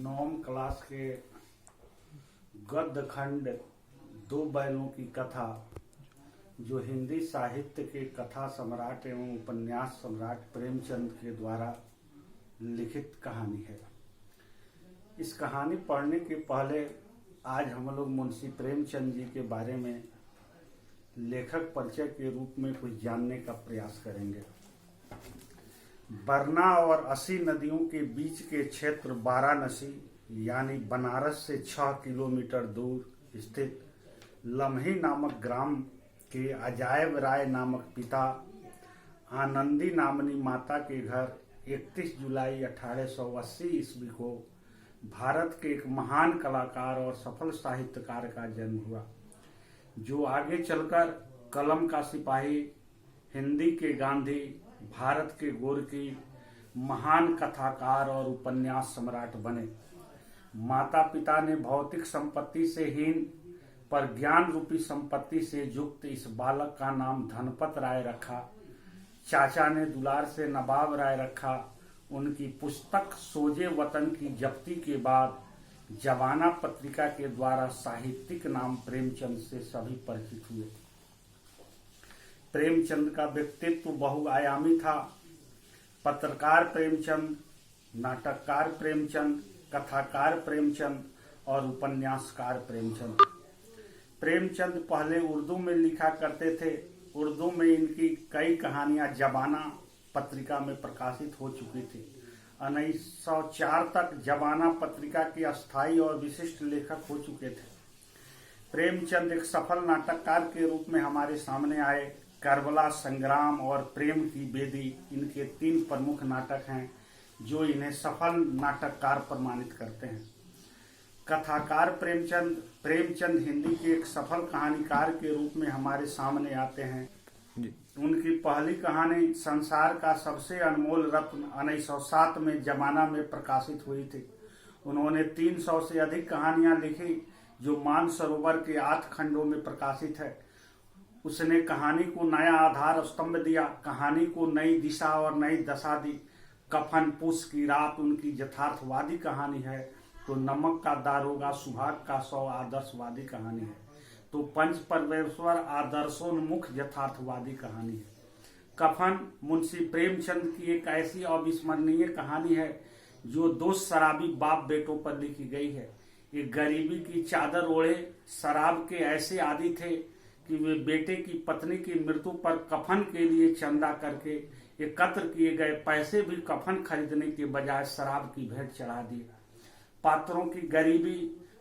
नवम क्लास के गद्य खंड दो बैलों की कथा, जो हिंदी साहित्य के कथा सम्राट एवं उपन्यास सम्राट प्रेमचंद के द्वारा लिखित कहानी है। इस कहानी पढ़ने के पहले आज हम लोग मुंशी प्रेमचंद जी के बारे में लेखक परिचय के रूप में कुछ जानने का प्रयास करेंगे। बरना और असी नदियों के बीच के क्षेत्र वाराणसी यानी बनारस से 6 किलोमीटर दूर स्थित लम्ही नामक ग्राम के अजायब राय नामक पिता, आनंदी नामनी माता के घर 31 जुलाई 1880 ईस्वी को भारत के एक महान कलाकार और सफल साहित्यकार का जन्म हुआ, जो आगे चलकर कलम का सिपाही, हिंदी के गांधी, भारत के गोरकी, महान कथाकार और उपन्यास सम्राट बने। माता पिता ने भौतिक संपत्ति से हीन पर ज्ञान रूपी संपत्ति से युक्त इस बालक का नाम धनपत राय रखा। चाचा ने दुलार से नवाब राय रखा। उनकी पुस्तक सोजे वतन की जप्ती के बाद जवाना पत्रिका के द्वारा साहित्यिक नाम प्रेमचंद से सभी परिचित हुए। प्रेमचंद का व्यक्तित्व बहुआयामी था। पत्रकार प्रेमचंद, नाटककार प्रेमचंद, कथाकार प्रेमचंद और उपन्यासकार प्रेमचंद। प्रेमचंद पहले उर्दू में लिखा करते थे। उर्दू में इनकी कई कहानियां जवाना पत्रिका में प्रकाशित हो चुकी थी। 1904 तक जवाना पत्रिका के अस्थायी और विशिष्ट लेखक हो चुके थे। प्रेमचंद एक सफल नाटककार के रूप में हमारे सामने आए। करबला, संग्राम और प्रेम की बेदी इनके 3 प्रमुख नाटक हैं, जो इन्हें सफल नाटककार प्रमाणित करते हैं। कथाकार प्रेमचंद हिंदी के एक सफल कहानीकार के रूप में हमारे सामने आते हैं। उनकी पहली कहानी संसार का सबसे अनमोल रत्न 1907 में जमाना में प्रकाशित हुई थी। उन्होंने 300 से अधिक कहानियां लिखी, जो मानसरोवर के 8 खंडों में प्रकाशित है। उसने कहानी को नया आधार स्तंभ दिया, कहानी को नई दिशा और नई दशा दी। कफन पूस की रात उनकी यथार्थवादी कहानी है, तो नमक का दारोगा सुहाग का 100 आदर्शवादी कहानी है, तो पंच परमेश्वर आदर्शोन्मुख यथार्थवादी कहानी है। कफन मुंशी प्रेमचंद की एक ऐसी अविस्मरणीय कहानी है, जो 2 शराबी बाप बेटों पर लिखी गई है। एक गरीबी की चादर ओढ़े शराब के ऐसे आदी थे कि वे बेटे की पत्नी की मृत्यु पर कफन के लिए चंदा करके एकत्र किए गए पैसे भी कफन खरीदने के बजाय शराब की भेंट चढ़ा दिए। पात्रों की गरीबी,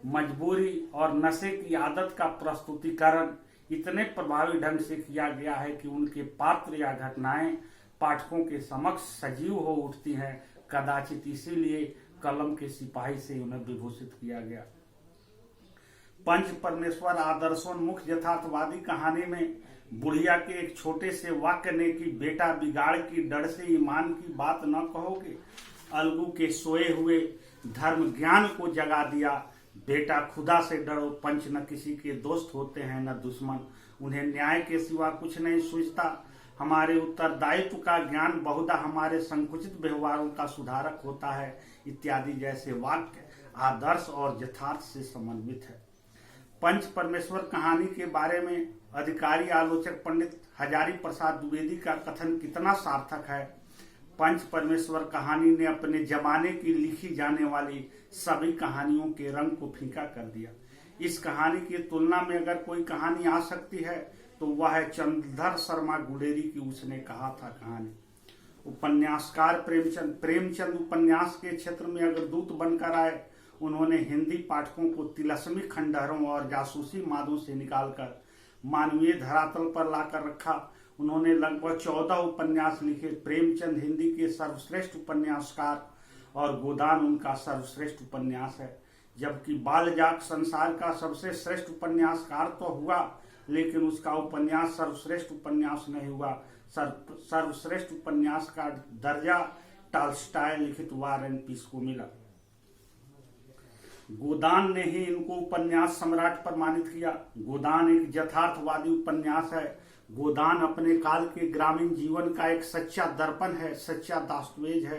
मजबूरी और नशे की आदत का प्रस्तुतिकरण इतने प्रभावी ढंग से किया गया है कि उनके पात्र या घटनाएं पाठकों के समक्ष सजीव हो उठती हैं। कदाचित इसीलिए कलम के सिपाही से उन्हें विभूषित किया गया। पंच परमेश्वर आदर्शोन्मुख यथार्थवादी कहानी में बुढ़िया के एक छोटे से वाक्य ने कि बेटा बिगाड़ की डर से ईमान की बात न कहोगे, अलगू के सोए हुए धर्म ज्ञान को जगा दिया। बेटा खुदा से डरो, पंच न किसी के दोस्त होते हैं न दुश्मन, उन्हें न्याय के सिवा कुछ नहीं सूझता। हमारे उत्तरदायित्व का ज्ञान बहुधा हमारे संकुचित व्यवहारों का सुधारक होता है, इत्यादि जैसे वाक्य आदर्श और यथार्थ से समन्वित है। पंच परमेश्वर कहानी के बारे में अधिकारी आलोचक पंडित हजारी प्रसाद द्विवेदी का कथन कितना सार्थक है। पंच परमेश्वर कहानी ने अपने जमाने की लिखी जाने वाली सभी कहानियों के रंग को फीका कर दिया। इस कहानी की तुलना में अगर कोई कहानी आ सकती है तो वह है चंद्रधर शर्मा गुलेरी की उसने कहा था कहानी। उपन्यासकार प्रेमचंद उपन्यास के क्षेत्र में अगर दूत बनकर आए, उन्होंने हिंदी पाठकों को तिलस्मी खंडहरों और जासूसी मादों से निकालकर मानवीय धरातल पर लाकर रखा। उन्होंने लगभग 14 उपन्यास लिखे। प्रेमचंद हिंदी के सर्वश्रेष्ठ उपन्यासकार और गोदान उनका सर्वश्रेष्ठ उपन्यास है। जबकि बालजाक संसार का सबसे श्रेष्ठ उपन्यासकार तो हुआ, लेकिन उसका उपन्यास सर्वश्रेष्ठ उपन्यास नहीं हुआ। सर्वश्रेष्ठ उपन्यास का दर्जा टॉल्स्टॉय लिखित वार एंड पीस को मिला। गोदान ने ही इनको उपन्यास सम्राट प्रमाणित किया। गोदान एक यथार्थवादी उपन्यास है। गोदान अपने काल के ग्रामीण जीवन का एक सच्चा दर्पण है, सच्चा दस्तावेज है।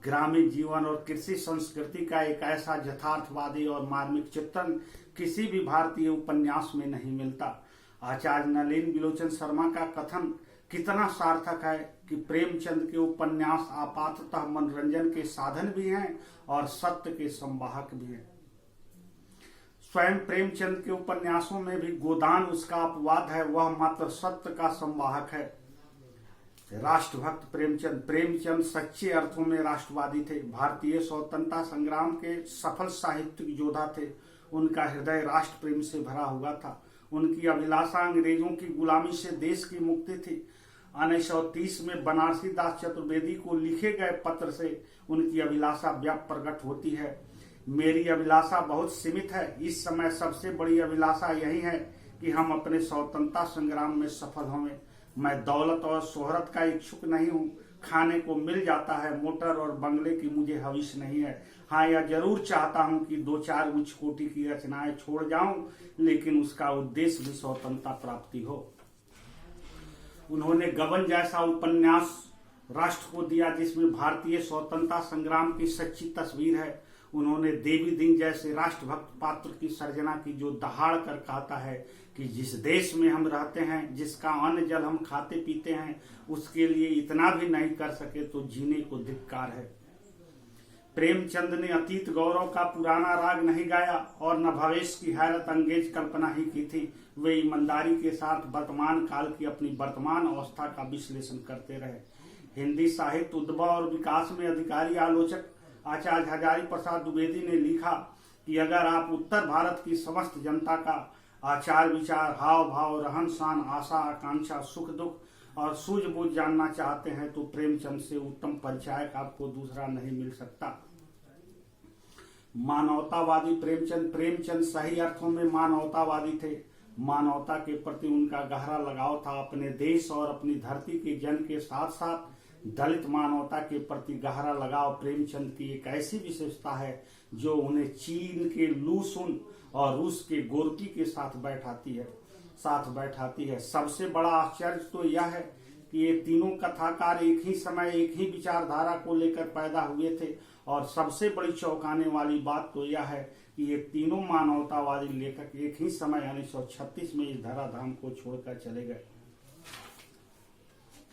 ग्रामीण जीवन और कृषि संस्कृति का एक ऐसा यथार्थवादी और मार्मिक चित्रण किसी भी भारतीय उपन्यास में नहीं मिलता। आचार्य नलिन बिलोचन शर्मा का कथन कितना सार्थक है कि प्रेमचंद के उपन्यास आपाततः मनोरंजन के साधन भी हैं और सत्य के संवाहक भी हैं। स्वयं प्रेमचंद के उपन्यासों में भी गोदान उसका अपवाद है, वह मात्र सत्य का संवाहक है। राष्ट्रभक्त प्रेमचंद सच्चे अर्थों में राष्ट्रवादी थे। भारतीय स्वतंत्रता संग्राम के सफल साहित्यिक योद्धा थे। उनका हृदय राष्ट्र प्रेम से भरा हुआ था। उनकी अभिलाषा अंग्रेजों की गुलामी से देश की मुक्ति थी। 1930 में बनारसी दास चतुर्वेदी को लिखे गए पत्र से उनकी अभिलाषा व्याप्त प्रकट होती है। मेरी अभिलाषा बहुत सीमित है। इस समय सबसे बड़ी अभिलाषा यही है कि हम अपने स्वतंत्रता संग्राम में सफल हों। मैं दौलत और शोहरत का इच्छुक नहीं हूँ। खाने को मिल जाता है, मोटर और बंगले की मुझे हविश नहीं है। हाँ, यह जरूर चाहता हूँ कि 2-4 उच्च कोटि की रचनाएं छोड़ जाऊं, लेकिन उसका उद्देश्य भी स्वतंत्रता प्राप्ति हो। उन्होंने गबन जैसा उपन्यास राष्ट्र को दिया जिसमें भारतीय स्वतंत्रता संग्राम की सच्ची तस्वीर है। उन्होंने देवी दिन जैसे राष्ट्रभक्त पात्र की सर्जना की जो दहाड़ कर कहता है कि जिस देश में हम रहते हैं, जिसका अन्न जल हम खाते पीते हैं, उसके लिए इतना भी नहीं कर सके तो जीने को धिक्कार है। प्रेमचंद ने अतीत गौरव का पुराना राग नहीं गाया और न भविष्य की हैरत अंगेज कल्पना ही की थी। वे ईमानदारी के साथ वर्तमान काल की अपनी वर्तमान अवस्था का विश्लेषण करते रहे। हिंदी साहित्य उद्भव और विकास में अधिकारी आलोचक आचार्य हजारी प्रसाद द्विवेदी ने लिखा कि अगर आप उत्तर भारत की समस्त जनता का आचार विचार, हाव भाव, रहन सहन, आशा आकांक्षा, सुख दुख और सूझबूझ जानना चाहते हैं तो प्रेमचंद से उत्तम परिचायक आपको दूसरा नहीं मिल सकता। मानवतावादी प्रेमचंद सही अर्थों में मानवतावादी थे। मानवता के प्रति उनका गहरा लगाव था। अपने देश और अपनी धरती के जन के साथ साथ दलित मानवता के प्रति गहरा लगाव प्रेमचंद की एक ऐसी विशेषता है जो उन्हें चीन के लू सुन और रूस के गोरकी के साथ बैठाती है। सबसे बड़ा आश्चर्य तो यह है कि ये तीनों कथाकार एक ही समय एक ही विचारधारा को लेकर पैदा हुए थे और सबसे बड़ी चौंकाने वाली बात तो यह है कि ये तीनों मानवतावादी लेखक एक ही समय 1936 में इस धराधाम को छोड़कर चले गए।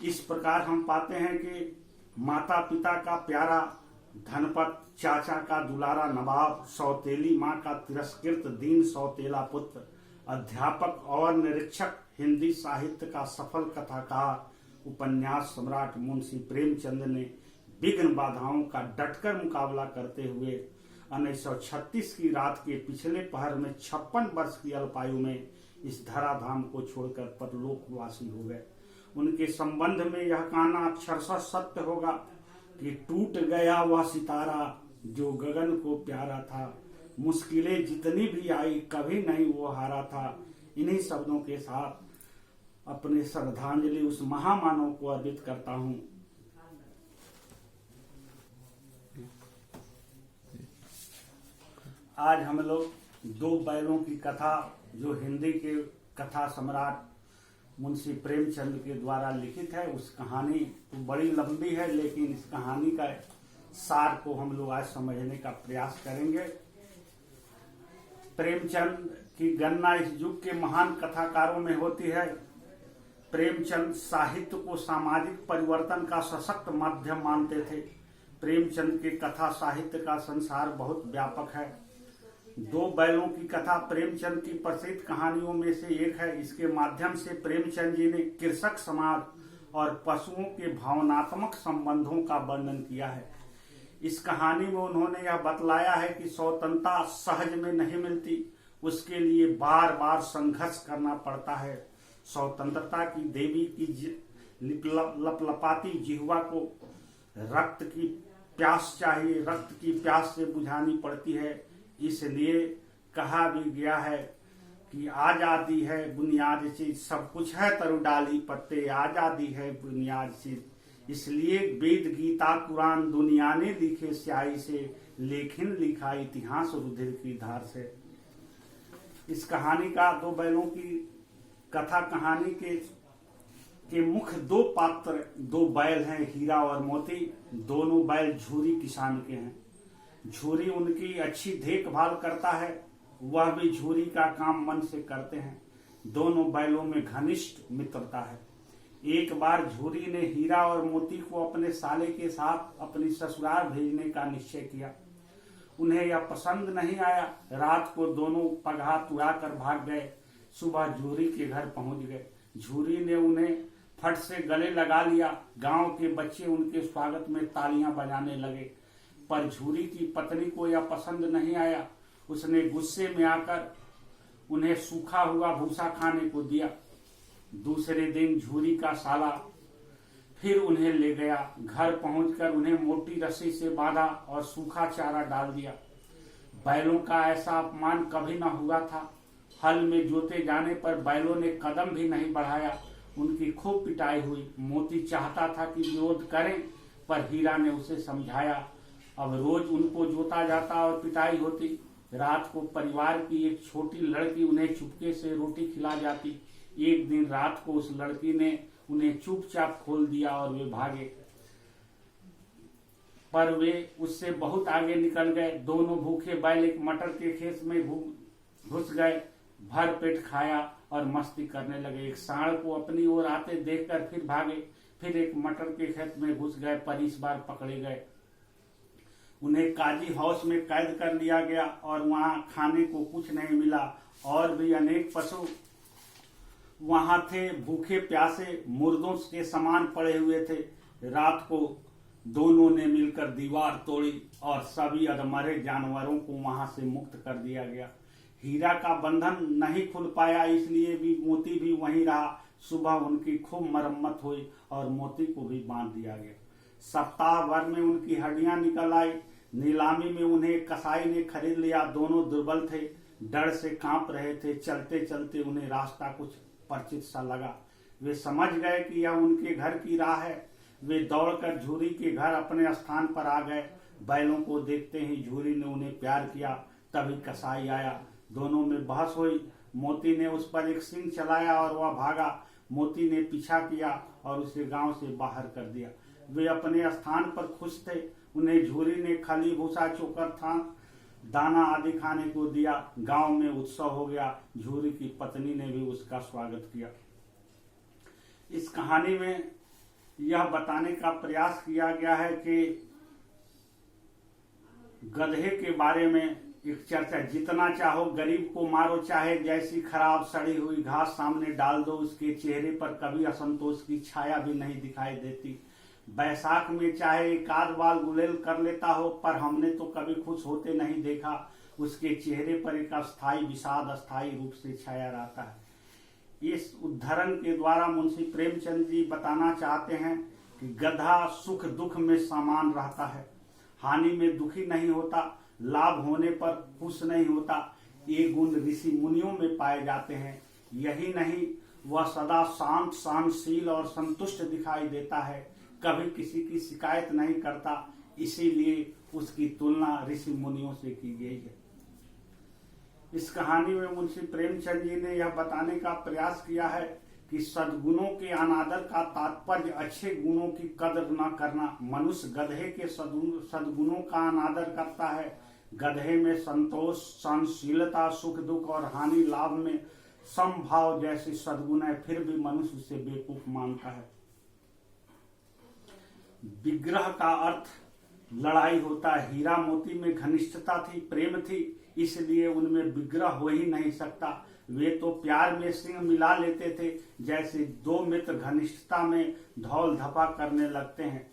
इस प्रकार हम पाते हैं कि माता पिता का प्यारा धनपत, चाचा का दुलारा नवाब, सौतेली माँ का तिरस्कृत दीन सौतेला पुत्र, अध्यापक और निरीक्षक, हिंदी साहित्य का सफल कथाकार, उपन्यास सम्राट मुंशी प्रेमचंद ने विघ्न बाधाओं का डटकर मुकाबला करते हुए 1936 की रात के पिछले पहर में 56 वर्ष की अल्पायु में इस धराधाम को छोड़कर परलोकवासी हो गए। उनके संबंध में यह कहना अक्षरशः सत्य होगा कि टूट गया वह सितारा जो गगन को प्यारा था, मुश्किलें जितनी भी आई कभी नहीं वो हारा था। इन्हीं शब्दों के साथ अपनी श्रद्धांजलि उस महामानव को अर्पित करता हूँ। आज हम लोग 2 बैलों की कथा जो हिंदी के कथा सम्राट मुंशी प्रेमचंद के द्वारा लिखित है, उस कहानी तो बड़ी लंबी है, लेकिन इस कहानी का सार को हम लोग आज समझने का प्रयास करेंगे। प्रेमचंद की गणना इस युग के महान कथाकारों में होती है। प्रेमचंद साहित्य को सामाजिक परिवर्तन का सशक्त माध्यम मानते थे। प्रेमचंद के कथा साहित्य का संसार बहुत व्यापक है। 2 बैलों की कथा प्रेमचंद की प्रसिद्ध कहानियों में से एक है। इसके माध्यम से प्रेमचंद जी ने कृषक समाज और पशुओं के भावनात्मक संबंधों का वर्णन किया है। इस कहानी में उन्होंने यह बतलाया है कि स्वतंत्रता सहज में नहीं मिलती, उसके लिए बार बार संघर्ष करना पड़ता है। स्वतंत्रता की देवी की लपलपाती जिह्वा को रक्त की प्यास चाहिए, रक्त की प्यास से बुझानी पड़ती है। इसलिए कहा भी गया है कि आजादी है बुनियाद चीज, सब कुछ है तरु डाली पत्ते, आजादी है बुनियाद चीज। इसलिए वेद गीता कुरान दुनिया ने लिखे स्याही से, लेकिन लिखा इतिहास रुधिर की धार से। इस कहानी का 2 बैलों की कथा कहानी के के मुख्य दो पात्र, दो बैल हैं, हीरा और मोती। दोनों बैल झूरी किसान के हैं। झूरी उनकी अच्छी देखभाल करता है, वह भी झूरी का काम मन से करते हैं। दोनों बैलों में घनिष्ठ मित्रता है। एक बार झूरी ने हीरा और मोती को अपने साले के साथ अपनी ससुराल भेजने का निश्चय किया। उन्हें यह पसंद नहीं आया। रात को दोनों पगहा उड़ाकर भाग गए। सुबह झूरी के घर पहुंच गए। झूरी ने उन्हें फट से गले लगा लिया। गांव के बच्चे उनके स्वागत में तालियां बजाने लगे, पर झूरी की पत्नी को यह पसंद नहीं आया। उसने गुस्से में आकर उन्हें सूखा हुआ भूसा खाने को दिया। दूसरे दिन झूरी का साला फिर उन्हें ले गया। घर पहुंचकर उन्हें मोटी रस्सी से बांधा और सूखा चारा डाल दिया। बैलों का ऐसा अपमान कभी न हुआ था। हल में जोते जाने पर बैलों ने कदम भी नहीं बढ़ाया। उनकी खूब पिटाई हुई। मोती चाहता था कि विरोध करें, पर हीरा ने उसे समझाया। अब रोज उनको जोता जाता और पिटाई होती। रात को परिवार की एक छोटी लड़की उन्हें चुपके से रोटी खिला जाती। एक दिन रात को उस लड़की ने उन्हें चुपचाप खोल दिया और वे भागे, पर वे उससे बहुत आगे निकल गए। दोनों भूखे बैल एक मटर के खेत में घुस गए, भर पेट खाया और मस्ती करने लगे। एक सांड को अपनी ओर आते देखकर फिर भागे, फिर एक मटर के खेत में घुस गए, पर इस बार पकड़े गए। उन्हें काजी हाउस में कैद कर लिया गया और वहां खाने को कुछ नहीं मिला। और भी अनेक पशु वहां थे, भूखे प्यासे मुर्दों के समान पड़े हुए थे। रात को दोनों ने मिलकर दीवार तोड़ी और सभी अधमरे जानवरों को वहां से मुक्त कर दिया गया। हीरा का बंधन नहीं खुल पाया, इसलिए भी मोती भी वहीं रहा। सुबह उनकी खूब मरम्मत हुई और मोती को भी बांध दिया गया। सप्ताह भर में उनकी हड्डियां निकल आई। नीलामी में उन्हें कसाई ने खरीद लिया। दोनों दुर्बल थे, डर से कांप रहे थे। चलते चलते उन्हें रास्ता कुछ परिचित सा लगा। वे समझ गए कि यह उनके घर की राह है। वे दौड़कर झूरी के घर अपने स्थान पर आ गए। बैलों को देखते ही झूरी ने उन्हें प्यार किया। तभी कसाई आया। दोनों में बहस हुई। मोती ने उस पर एक सिंग चलाया और वह भागा। मोती ने पीछा किया और उसे गांव से बाहर कर दिया। वे अपने स्थान पर खुश थे। उन्हें झूरी ने खली भूसा चोकर था दाना आदि खाने को दिया। गांव में उत्सव हो गया। झूरी की पत्नी ने भी उसका स्वागत किया। इस कहानी में यह बताने का प्रयास किया गया है कि गधे के बारे में एक चर्चा, जितना चाहो गरीब को मारो, चाहे जैसी खराब सड़ी हुई घास सामने डाल दो, उसके चेहरे पर कभी असंतोष की छाया भी नहीं दिखाई देती। बैसाख में चाहे एक आध बाल गुलेल कर लेता हो, पर हमने तो कभी खुश होते नहीं देखा। उसके चेहरे पर एक अस्थायी विषाद अस्थायी रूप से छाया रहता है। इस उद्धरण के द्वारा मुंशी प्रेमचंद जी बताना चाहते हैं कि गधा सुख दुख में समान रहता है, हानि में दुखी नहीं होता, लाभ होने पर खुश नहीं होता। ये गुण ऋषि मुनियों में पाए जाते हैं। यही नहीं, वह सदा शांत, सहनशील और संतुष्ट दिखाई देता है, कभी किसी की शिकायत नहीं करता। इसीलिए उसकी तुलना ऋषि मुनियों से की गई है। इस कहानी में मुंशी प्रेमचंद जी ने यह बताने का प्रयास किया है कि सद्गुणों के अनादर का तात्पर्य अच्छे गुणों की कदर न करना। मनुष्य गधे के सद्गुणों का अनादर करता है। गधे में संतोष, सहनशीलता, सुख दुख और हानि लाभ में समभाव जैसे सद्गुण है, फिर भी मनुष्य उसे बेवकूफ मानता है। विग्रह का अर्थ लड़ाई होता है। हीरा मोती में घनिष्ठता थी, प्रेम थी, इसलिए उनमें विग्रह हो ही नहीं सकता। वे तो प्यार में सिंह मिला लेते थे, जैसे दो मित्र घनिष्ठता में धौल धपा करने लगते हैं।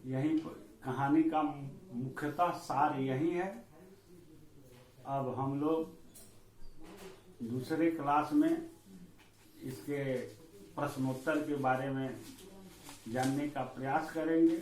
यही कहानी का मुख्यतः सार यही है। अब हम लोग दूसरे क्लास में इसके प्रश्नोत्तर के बारे में जानने का प्रयास करेंगे।